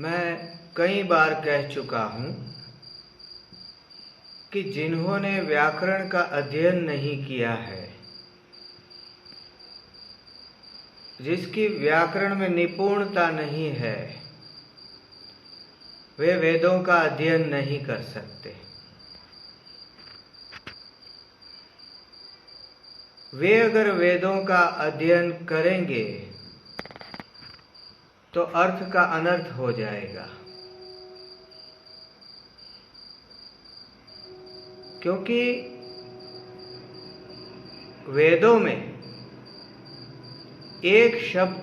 मैं कई बार कह चुका हूँ कि जिन्होंने व्याकरण का अध्ययन नहीं किया है, जिसकी व्याकरण में निपुणता नहीं है, वे वेदों का अध्ययन नहीं कर सकते। वे अगर वेदों का अध्ययन करेंगे तो अर्थ का अनर्थ हो जाएगा, क्योंकि वेदों में एक शब्द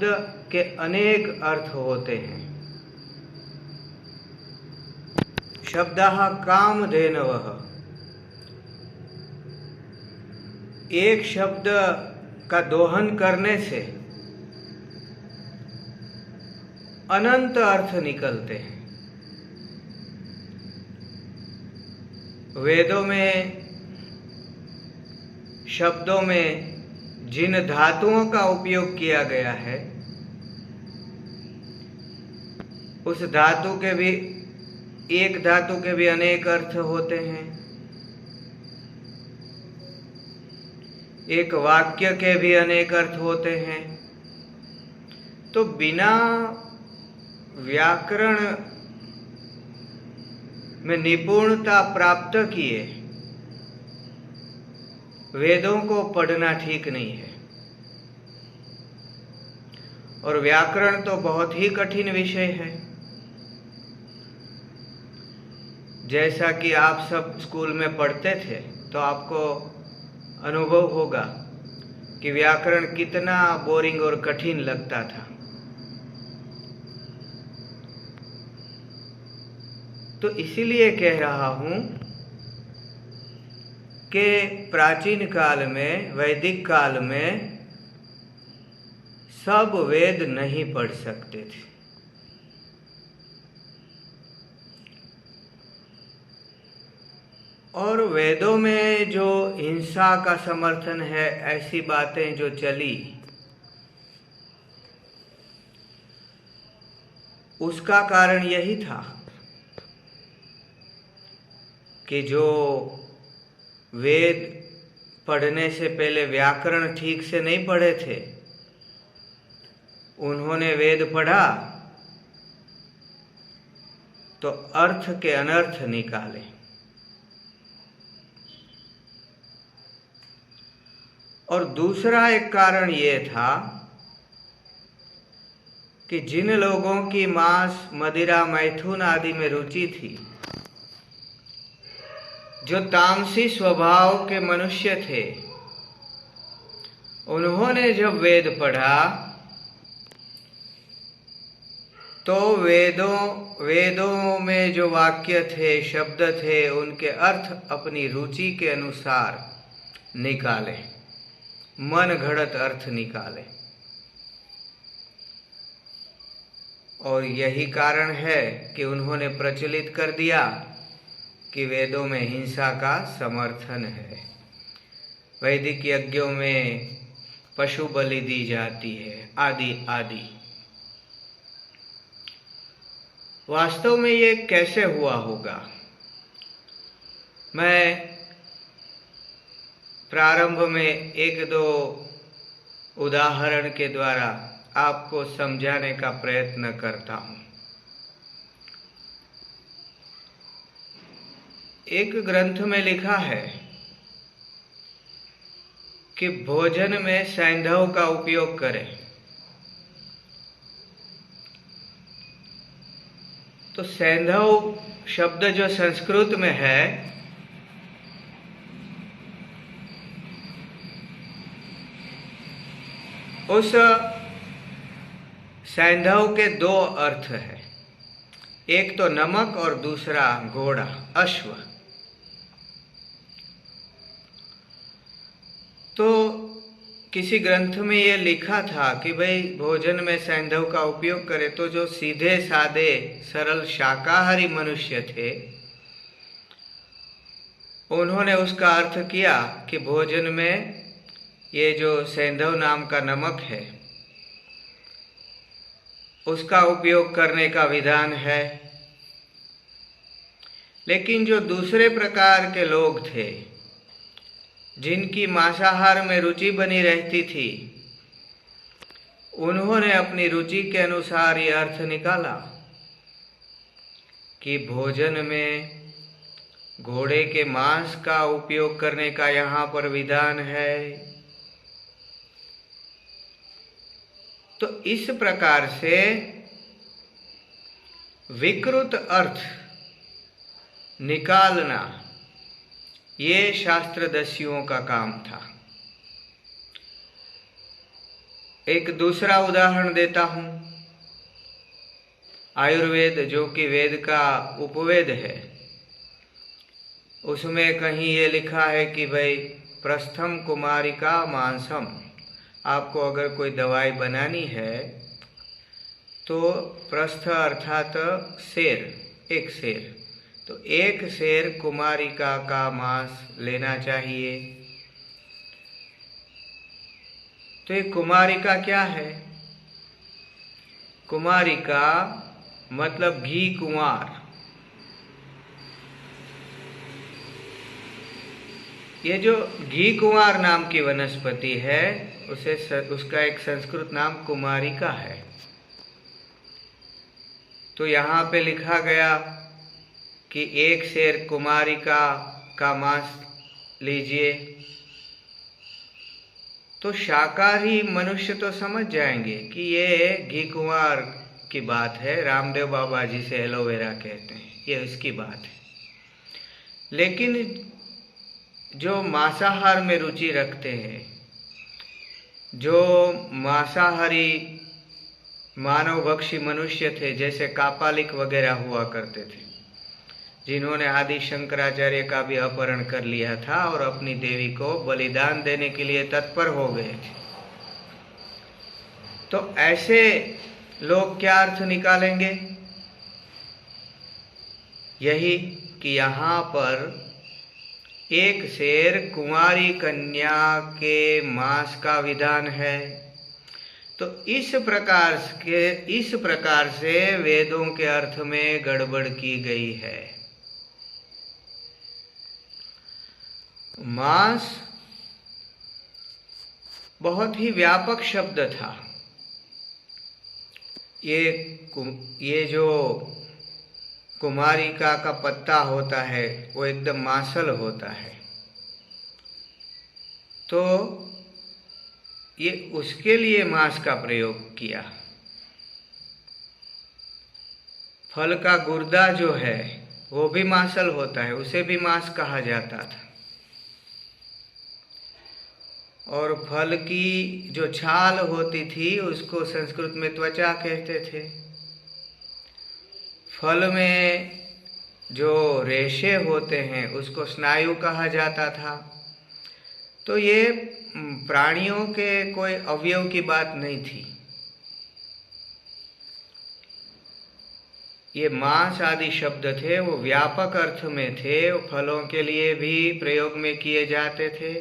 के अनेक अर्थ होते हैं। शब्दः कामधेनवः, एक शब्द का दोहन करने से अनंत अर्थ निकलते हैं। वेदों में शब्दों में जिन धातुओं का उपयोग किया गया है, उस धातु के भी एक धातु के भी अनेक अर्थ होते हैं। एक वाक्य के भी अनेक अर्थ होते हैं। तो बिना व्याकरण में निपुणता प्राप्त किए वेदों को पढ़ना ठीक नहीं है। और व्याकरण तो बहुत ही कठिन विषय है। जैसा कि आप सब स्कूल में पढ़ते थे तो आपको अनुभव होगा कि व्याकरण कितना बोरिंग और कठिन लगता था। तो इसीलिए कह रहा हूं कि प्राचीन काल में, वैदिक काल में सब वेद नहीं पढ़ सकते थे। और वेदों में जो हिंसा का समर्थन है, ऐसी बातें जो चली, उसका कारण यही था कि जो वेद पढ़ने से पहले व्याकरण ठीक से नहीं पढ़े थे, उन्होंने वेद पढ़ा तो अर्थ के अनर्थ निकाले। और दूसरा एक कारण ये था कि जिन लोगों की मांस, मदिरा, मैथुन आदि में रुचि थी, जो तामसी स्वभाव के मनुष्य थे, उन्होंने जब वेद पढ़ा तो वेदों में जो वाक्य थे, शब्द थे, उनके अर्थ अपनी रुचि के अनुसार निकाले, मन घड़त अर्थ निकाले। और यही कारण है कि उन्होंने प्रचलित कर दिया कि वेदों में हिंसा का समर्थन है। वैदिक यज्ञों में पशु बलि दी जाती है, आदि आदि। वास्तव में ये कैसे हुआ होगा? मैं प्रारंभ में एक दो उदाहरण के द्वारा आपको समझाने का प्रयत्न करता हूं। एक ग्रंथ में लिखा है कि भोजन में सैंधव का उपयोग करें। तो सैंधव शब्द जो संस्कृत में है, उस सैंधव के दो अर्थ है। एक तो नमक और दूसरा घोड़ा, अश्व। तो किसी ग्रंथ में ये लिखा था कि भाई भोजन में सैंधव का उपयोग करें। तो जो सीधे सादे सरल शाकाहारी मनुष्य थे, उन्होंने उसका अर्थ किया कि भोजन में ये जो सैंधव नाम का नमक है, उसका उपयोग करने का विधान है। लेकिन जो दूसरे प्रकार के लोग थे, जिनकी मांसाहार में रुचि बनी रहती थी, उन्होंने अपनी रुचि के अनुसार ये अर्थ निकाला कि भोजन में घोड़े के मांस का उपयोग करने का यहाँ पर विधान है। तो इस प्रकार से विकृत अर्थ निकालना ये शास्त्रदर्शियों का काम था। एक दूसरा उदाहरण देता हूं। आयुर्वेद, जो कि वेद का उपवेद है, उसमें कहीं ये लिखा है कि भाई प्रस्थम कुमारिका मांसम, आपको अगर कोई दवाई बनानी है तो प्रस्थ अर्थात शेर, एक शेर, तो एक शेर कुमारिका का मांस लेना चाहिए। तो ये कुमारिका क्या है? कुमारिका मतलब घी कुंवार। ये जो घी कुंवार नाम की वनस्पति है, उसका एक संस्कृत नाम कुमारिका है। तो यहाँ पे लिखा गया कि एक शेर कुमारिका का मांस लीजिए, तो शाकाहारी मनुष्य तो समझ जाएंगे कि ये घी कुंवार की बात है। रामदेव बाबा जी से एलोवेरा कहते हैं, ये इसकी बात है। लेकिन जो मांसाहार में रुचि रखते हैं, जो मांसाहारी मानवभक्षी मनुष्य थे, जैसे कापालिक वगैरह हुआ करते थे, जिन्होंने आदि शंकराचार्य का भी अपहरण कर लिया था और अपनी देवी को बलिदान देने के लिए तत्पर हो गए थे। तो ऐसे लोग क्या अर्थ निकालेंगे? यही कि यहाँ पर एक शेर कुंवारी कन्या के मांस का विधान है। तो इस प्रकार से वेदों के अर्थ में गड़बड़ की गई है। मांस बहुत ही व्यापक शब्द था। ये जो कुमारिका का पत्ता होता है वो एकदम मांसल होता है, तो ये उसके लिए मांस का प्रयोग किया। फल का गुर्दा जो है वो भी मांसल होता है, उसे भी मांस कहा जाता था। और फल की जो छाल होती थी उसको संस्कृत में त्वचा कहते थे। फल में जो रेशे होते हैं उसको स्नायु कहा जाता था। तो ये प्राणियों के कोई अवयव की बात नहीं थी। ये मांस आदि शब्द थे वो व्यापक अर्थ में थे। फलों के लिए भी प्रयोग में किए जाते थे,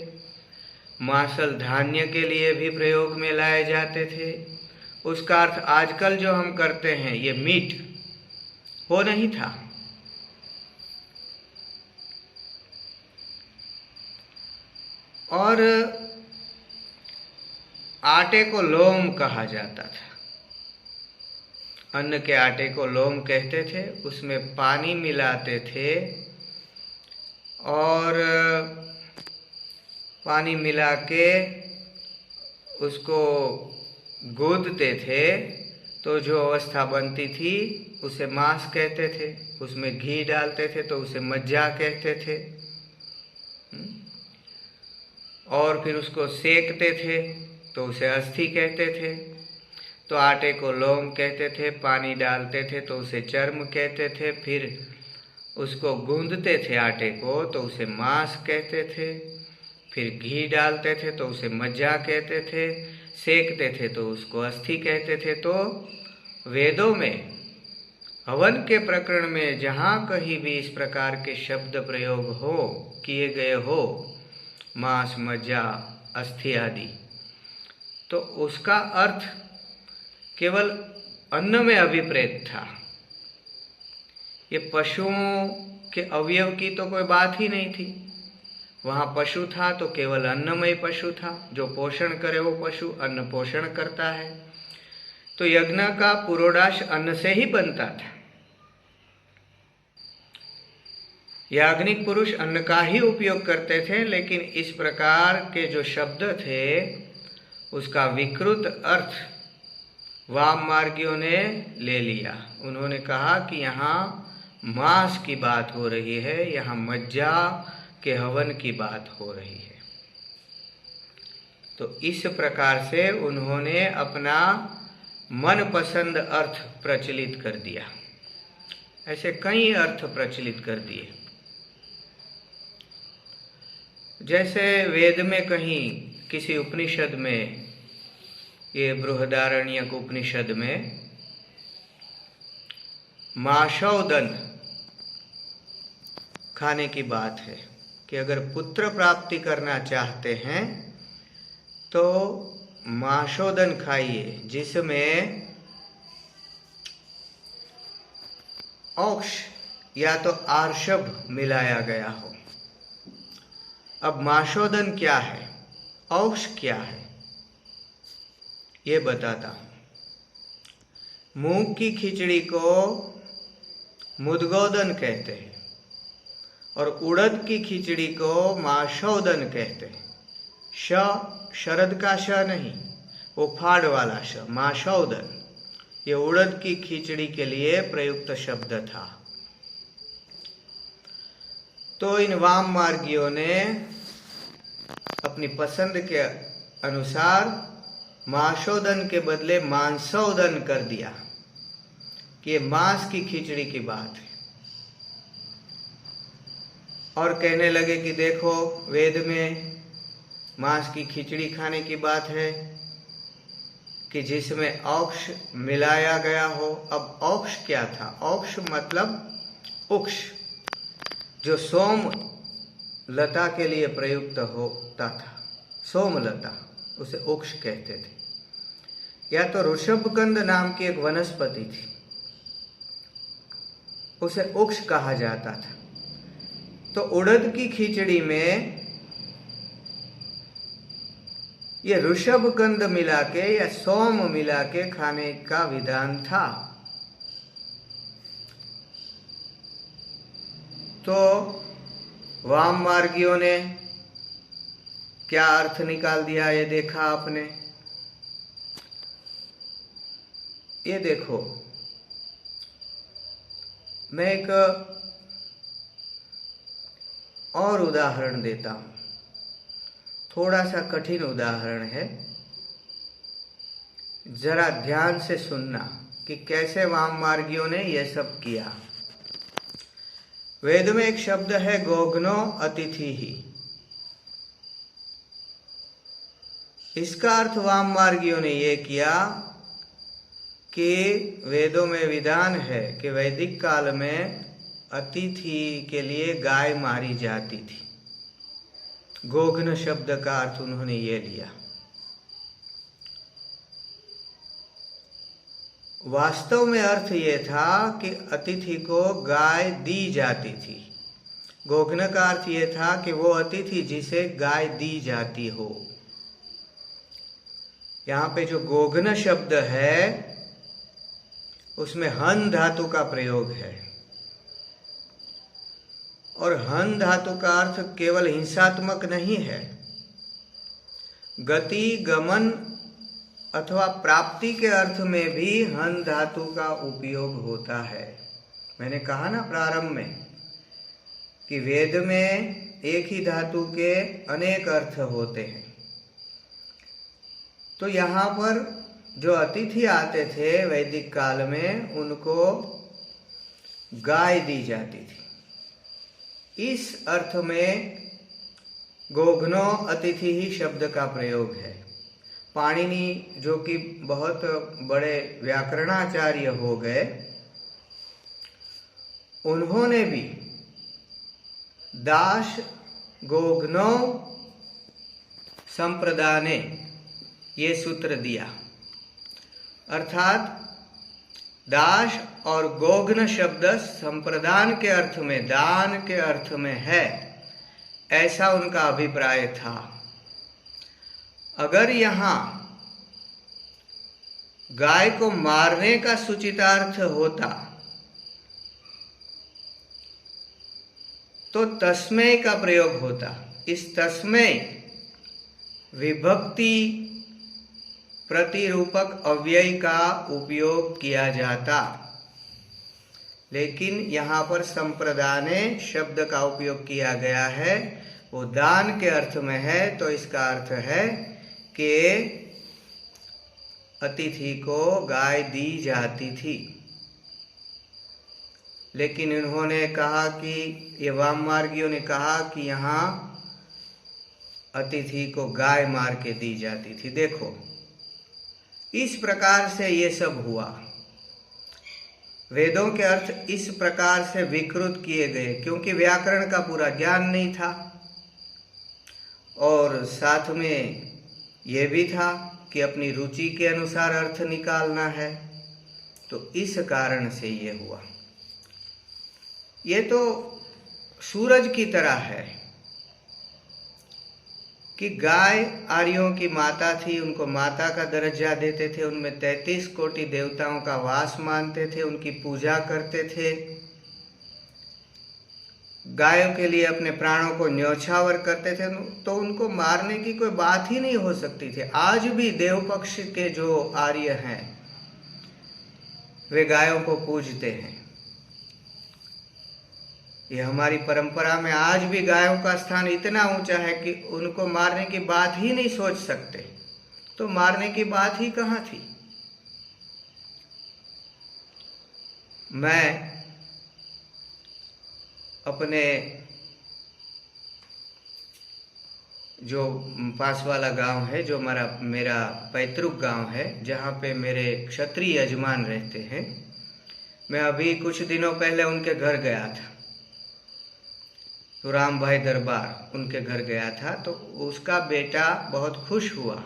मांसल धान्य के लिए भी प्रयोग में लाए जाते थे। उसका अर्थ आजकल जो हम करते हैं ये मीट वो नहीं था। और आटे को लोम कहा जाता था। अन्न के आटे को लोम कहते थे। उसमें पानी मिलाते थे और पानी मिला के उसको गूंदते थे, तो जो अवस्था बनती थी उसे मांस कहते थे। उसमें घी डालते थे तो उसे मज्जा कहते थे। और फिर उसको सेकते थे तो उसे अस्थि कहते थे। तो आटे को लोम कहते थे, पानी डालते थे तो उसे चर्म कहते थे। फिर उसको गूंदते थे आटे को तो उसे मांस कहते थे। फिर घी डालते थे तो उसे मज्जा कहते थे, सेकते थे तो उसको अस्थि कहते थे। तो वेदों में हवन के प्रकरण में जहाँ कहीं भी इस प्रकार के शब्द प्रयोग हो किए गए हो, मांस, मज्जा, अस्थि आदि, तो उसका अर्थ केवल अन्न में अभिप्रेत था। ये पशुओं के अवयव की तो कोई बात ही नहीं थी। वहाँ पशु था तो केवल अन्नमय पशु था। जो पोषण करे वो पशु अन्न पोषण करता है। तो यज्ञ का पुरोडाश अन्न से ही बनता था। याज्ञनिक पुरुष अन्न का ही उपयोग करते थे, लेकिन इस प्रकार के जो शब्द थे उसका विकृत अर्थ वाम मार्गियों ने ले लिया। उन्होंने कहा कि यहाँ मांस की बात हो रही है, यहाँ मज्जा के हवन की बात हो रही है। तो इस प्रकार से उन्होंने अपना मनपसंद अर्थ प्रचलित कर दिया। ऐसे कई अर्थ प्रचलित कर दिए। जैसे वेद में कहीं किसी उपनिषद में, ये बृहदारण्यक उपनिषद में माशौदन खाने की बात है कि अगर पुत्र प्राप्ति करना चाहते हैं तो माशौदन खाइए, जिसमें औक्ष या तो आर्षभ मिलाया गया हो। अब माशौदन क्या है, औक्ष क्या है, ये बताता हूं। मूंग की खिचड़ी को मुदगोदन कहते हैं और उड़द की खिचड़ी को माशौदन कहते हैं। शरद का श नहीं, वो फाड़ वाला श, माशौदन। ये उड़द की खिचड़ी के लिए प्रयुक्त शब्द था। तो इन वाम मार्गियों ने अपनी पसंद के अनुसार माशौदन के बदले मांसौदन कर दिया कि ये मांस की खिचड़ी की बात है। और कहने लगे कि देखो वेद में मांस की खिचड़ी खाने की बात है कि जिसमें औक्ष मिलाया गया हो। अब औक्ष क्या था? औक्ष मतलब उक्ष, जो सोम लता के लिए प्रयुक्त होता था। सोमलता, उसे उक्ष कहते थे। या तो ऋषभकंद नाम की एक वनस्पति थी, उसे उक्ष कहा जाता था। तो उड़द की खिचड़ी में ये ऋषभकंद मिला के या सोम मिला के खाने का विधान था। तो वाम मार्गियों ने क्या अर्थ निकाल दिया, ये देखा आपने। ये देखो, मैं एक और उदाहरण देता हूं। थोड़ा सा कठिन उदाहरण है, जरा ध्यान से सुनना कि कैसे वाम मार्गियों ने यह सब किया। वेद में एक शब्द है गोघ्नो अतिथि ही। इसका अर्थ वाम मार्गियों ने यह किया कि वेदों में विधान है कि वैदिक काल में अतिथि के लिए गाय मारी जाती थी। गोघ्न शब्द का अर्थ उन्होंने ये लिया। वास्तव में अर्थ ये था कि अतिथि को गाय दी जाती थी। गोघ्न का अर्थ ये था कि वो अतिथि जिसे गाय दी जाती हो। यहाँ पे जो गोघ्न शब्द है उसमें हन धातु का प्रयोग है, और हन धातु का अर्थ केवल हिंसात्मक नहीं है, गति, गमन अथवा प्राप्ति के अर्थ में भी हन धातु का उपयोग होता है। मैंने कहा ना प्रारंभ में कि वेद में एक ही धातु के अनेक अर्थ होते हैं। तो यहाँ पर जो अतिथि आते थे वैदिक काल में, उनको गाय दी जाती थी। इस अर्थ में गोघ्नो अतिथि ही शब्द का प्रयोग है। पाणिनि, जो कि बहुत बड़े व्याकरणाचार्य हो गए, उन्होंने भी दाश गोघ्नो संप्रदाने ये सूत्र दिया। अर्थात दाश और गोघ्न शब्द संप्रदान के अर्थ में, दान के अर्थ में है, ऐसा उनका अभिप्राय था। अगर यहां गाय को मारने का सूचितार्थ होता तो तस्मै का प्रयोग होता। इस तस्मै विभक्ति प्रतिरूपक अव्यय का उपयोग किया जाता, लेकिन यहाँ पर संप्रदाने शब्द का उपयोग किया गया है, वो दान के अर्थ में है। तो इसका अर्थ है कि अतिथि को गाय दी जाती थी। लेकिन इन्होंने कहा कि ये वाममार्गियों ने कहा कि यहाँ अतिथि को गाय मार के दी जाती थी। देखो, इस प्रकार से ये सब हुआ। वेदों के अर्थ इस प्रकार से विकृत किए गए, क्योंकि व्याकरण का पूरा ज्ञान नहीं था और साथ में ये भी था कि अपनी रुचि के अनुसार अर्थ निकालना है। तो इस कारण से ये हुआ। ये तो सूरज की तरह है कि गाय आर्यों की माता थी, उनको माता का दर्जा देते थे, उनमें 33 कोटि देवताओं का वास मानते थे, उनकी पूजा करते थे, गायों के लिए अपने प्राणों को न्यौछावर करते थे। तो उनको मारने की कोई बात ही नहीं हो सकती थी। आज भी देव पक्ष के जो आर्य हैं वे गायों को पूजते हैं। ये हमारी परंपरा में आज भी गायों का स्थान इतना ऊंचा है कि उनको मारने की बात ही नहीं सोच सकते। तो मारने की बात ही कहाँ थी। मैं अपने जो पास वाला गांव है, जो मेरा पैतृक गांव है, जहाँ पे मेरे क्षत्रिय यजमान रहते हैं, मैं अभी कुछ दिनों पहले उनके घर गया था। तो राम भाई दरबार उनके घर गया था। तो उसका बेटा बहुत खुश हुआ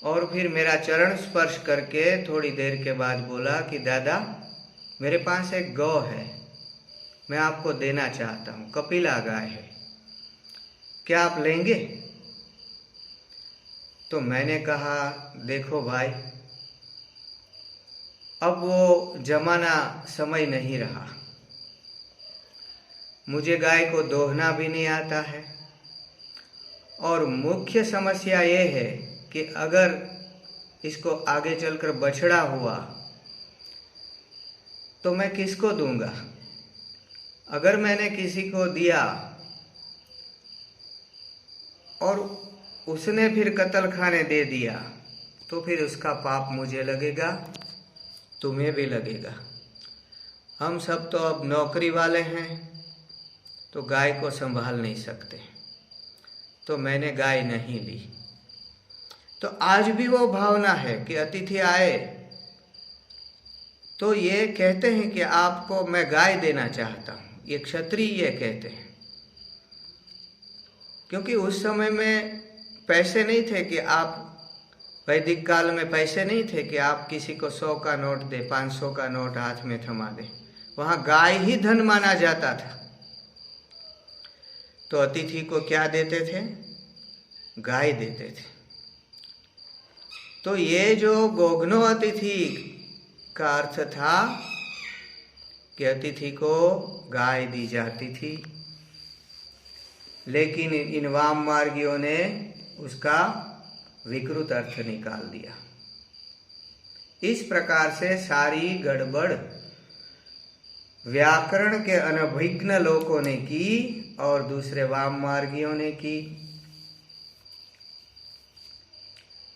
और फिर मेरा चरण स्पर्श करके थोड़ी देर के बाद बोला कि दादा, मेरे पास एक गौ है, मैं आपको देना चाहता हूँ, कपिला गाय है, क्या आप लेंगे? तो मैंने कहा, देखो भाई, अब वो जमाना समय नहीं रहा, मुझे गाय को दोहना भी नहीं आता है और मुख्य समस्या ये है कि अगर इसको आगे चलकर बछड़ा हुआ तो मैं किसको दूंगा? अगर मैंने किसी को दिया और उसने फिर कत्ल खाने दे दिया तो फिर उसका पाप मुझे लगेगा, तुम्हें भी लगेगा। हम सब तो अब नौकरी वाले हैं तो गाय को संभाल नहीं सकते, तो मैंने गाय नहीं ली। तो आज भी वो भावना है कि अतिथि आए तो ये कहते हैं कि आपको मैं गाय देना चाहता हूँ, ये क्षत्रिय ये कहते हैं। क्योंकि उस समय में पैसे नहीं थे कि आप, वैदिक काल में पैसे नहीं थे कि आप किसी को 100 का नोट दे, 500 का नोट हाथ में थमा दे। वहाँ गाय ही धन माना जाता था। तो अतिथि को क्या देते थे? गाय देते थे। तो ये जो गोघ्नो अतिथि का अर्थ था कि अतिथि को गाय दी जाती थी, लेकिन इन वाम मार्गियों ने उसका विकृत अर्थ निकाल दिया। इस प्रकार से सारी गड़बड़ व्याकरण के अनभिज्ञ लोगों ने की और दूसरे वाम मार्गियों ने की।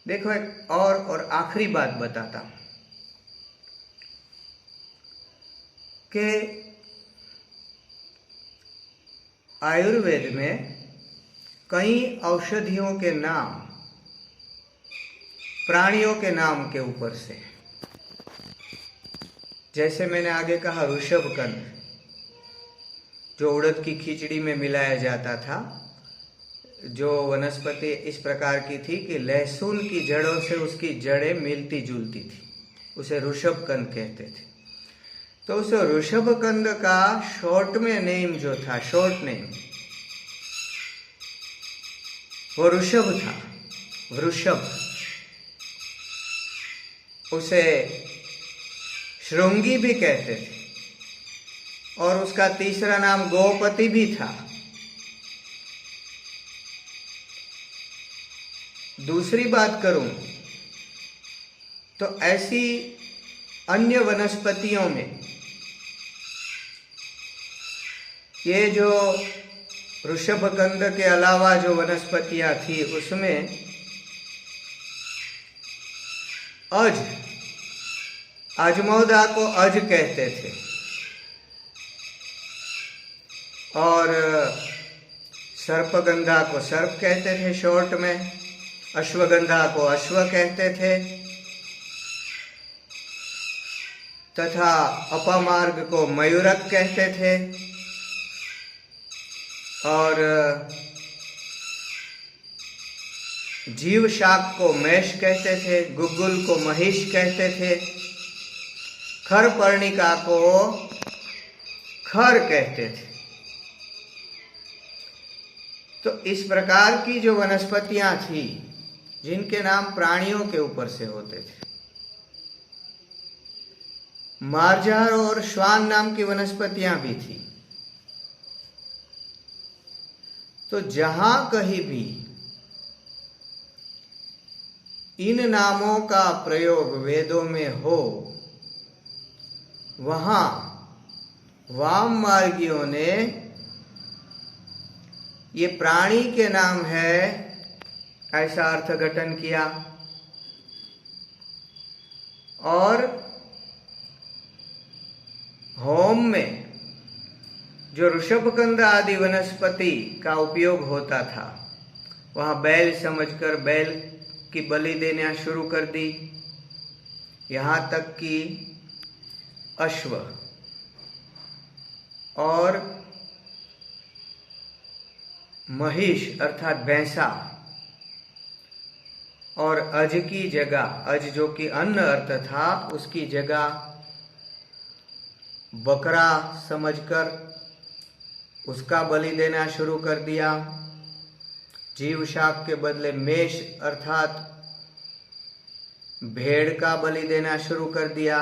देखो, एक और आखिरी बात बताता हूं कि आयुर्वेद में कई औषधियों के नाम प्राणियों के नाम के ऊपर से, जैसे मैंने आगे कहा ऋषभकंद, जो उड़द की खिचड़ी में मिलाया जाता था, जो वनस्पति इस प्रकार की थी कि लहसुन की जड़ों से उसकी जड़ें मिलती जुलती थी। उसे ऋषभकंद कहते थे। तो उस ऋषभकंद का शॉर्ट में नेम जो था, शॉर्ट नेम, वो ऋषभ था, वृषभ। उसे श्रृंगी भी कहते थे और उसका तीसरा नाम गोपति भी था। दूसरी बात करूं तो ऐसी अन्य वनस्पतियों में ये जो ऋषभकंद के अलावा जो वनस्पतियां थी उसमें अज, अजमौदा को अज कहते थे और सर्पगंधा को सर्प कहते थे शॉर्ट में, अश्वगंधा को अश्व कहते थे तथा अपमार्ग को मयूरक कहते थे और जीव शाक को मेष कहते थे, गुग्गुल को महिष कहते थे, खरपर्णिका को खर कहते थे। तो इस प्रकार की जो वनस्पतियां थी जिनके नाम प्राणियों के ऊपर से होते थे, मार्जार और श्वान नाम की वनस्पतियां भी थी। तो जहां कहीं भी इन नामों का प्रयोग वेदों में हो, वहां वाम मार्गियों ने ये प्राणी के नाम है ऐसा अर्थघटन किया और होम में जो ऋषभकंद आदि वनस्पति का उपयोग होता था वहां बैल समझकर बैल की बलि देना शुरू कर दी, यहाँ तक कि अश्व और महिष अर्थात भैंसा और अज की जगह, अज जो कि अन्न अर्थ था, उसकी जगह बकरा समझकर उसका बलि देना शुरू कर दिया। जीव शाक के बदले मेष अर्थात भेड़ का बलि देना शुरू कर दिया।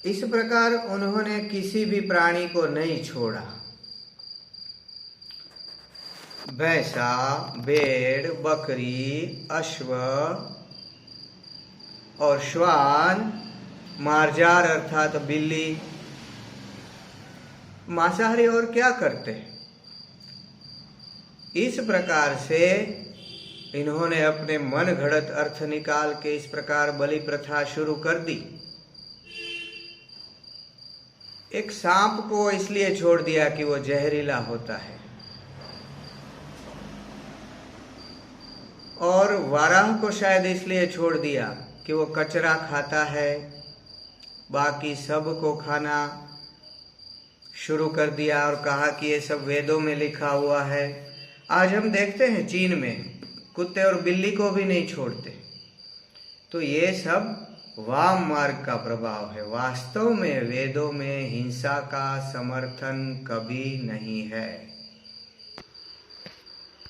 इस प्रकार उन्होंने किसी भी प्राणी को नहीं छोड़ा। भैंसा, भेड़, बकरी, अश्व और श्वान, मार्जार अर्थात बिल्ली, मांसाहारी और क्या करते हैं। इस प्रकार से इन्होंने अपने मन घड़त अर्थ निकाल के इस प्रकार बलि प्रथा शुरू कर दी। एक सांप को इसलिए छोड़ दिया कि वो जहरीला होता है और वाराह को शायद इसलिए छोड़ दिया कि वो कचरा खाता है, बाकी सब को खाना शुरू कर दिया और कहा कि ये सब वेदों में लिखा हुआ है। आज हम देखते हैं चीन में कुत्ते और बिल्ली को भी नहीं छोड़ते। तो ये सब वाम मार्ग का प्रभाव है। वास्तव में वेदों में हिंसा का समर्थन कभी नहीं है।